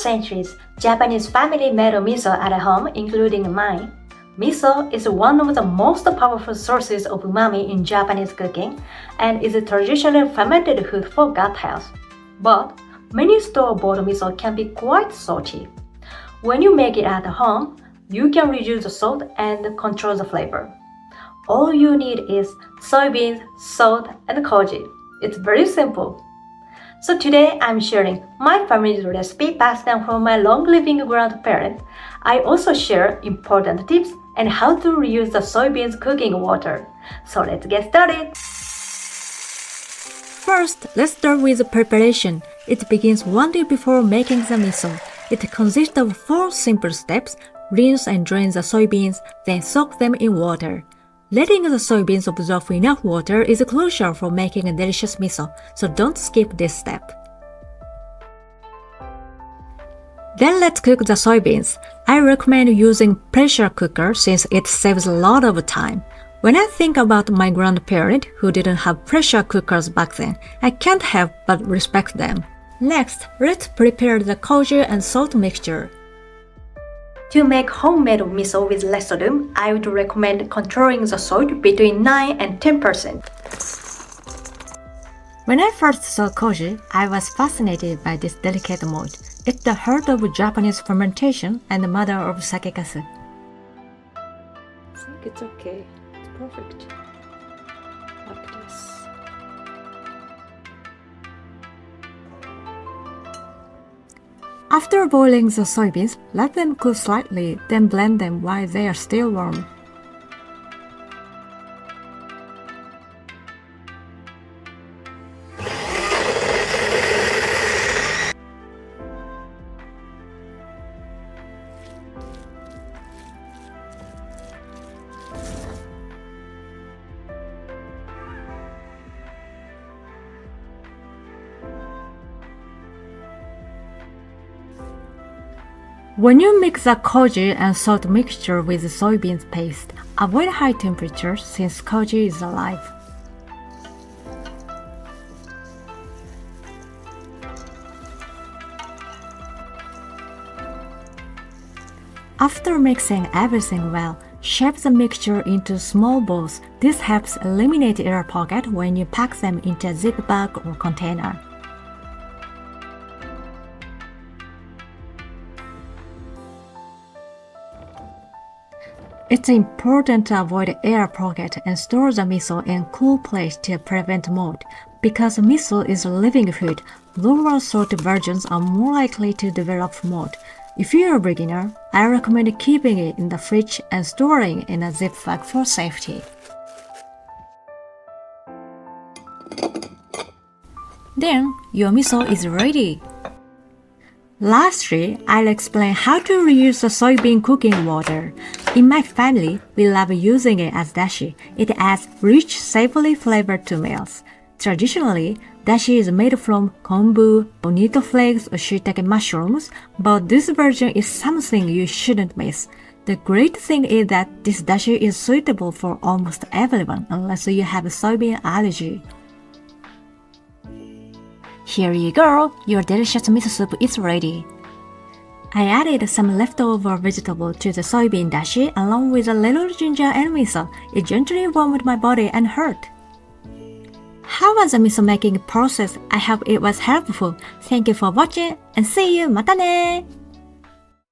centuries, Japanese family made miso at home, including mine. Miso is one of the most powerful sources of umami in Japanese cooking and is a traditional fermented food for gut health. But many store-bought miso can be quite salty. When you make it at home, you can reduce the salt and control the flavor. All you need is soybeans, salt, and koji. It's very simple. So today I'm sharing my family's recipe passed down from my long-living grandparents. I also share important tips and how to reuse the soybeans cooking water. So let's get started! First, let's start with the preparation. It begins one day before making the miso. It consists of 4 simple steps. Rinse and drain the soybeans, then soak them in water. Letting the soybeans absorb enough water is crucial for making a delicious miso, so don't skip this step. Then let's cook the soybeans. I recommend using pressure cooker since it saves a lot of time. When I think about my grandparents who didn't have pressure cookers back then, I can't help but respect them. Next, let's prepare the koji and salt mixture. To make homemade miso with less sodium, I would recommend controlling the salt between 9 and 10%. When I first saw koji, I was fascinated by this delicate mold. It's the heart of Japanese fermentation and the mother of sakekasu. I think it's okay. It's perfect. Like this. After boiling the soybeans, let them cool slightly, then blend them while they are still warm. When you mix the koji and salt mixture with the soybeans paste, avoid high temperatures since koji is alive. After mixing everything well, shape the mixture into small balls. This helps eliminate air pockets when you pack them into a zip bag or container. It's important to avoid air pocket and store the miso in a cool place to prevent mold. Because miso is a living food, lower salt versions are more likely to develop mold. If you're a beginner, I recommend keeping it in the fridge and storing in a zip bag for safety. Then, your miso is ready! Lastly, I'll explain how to reuse the soybean cooking water. In my family, we love using it as dashi. It adds rich, savory flavor to meals. Traditionally, dashi is made from kombu, bonito flakes, or shiitake mushrooms, but this version is something you shouldn't miss. The great thing is that this dashi is suitable for almost everyone unless you have a soybean allergy. Here you go, your delicious miso soup is ready. I added some leftover vegetable to the soybean dashi along with a little ginger and miso. It gently warmed my body and heart. How was the miso making process? I hope it was helpful. Thank you for watching and see you! またね!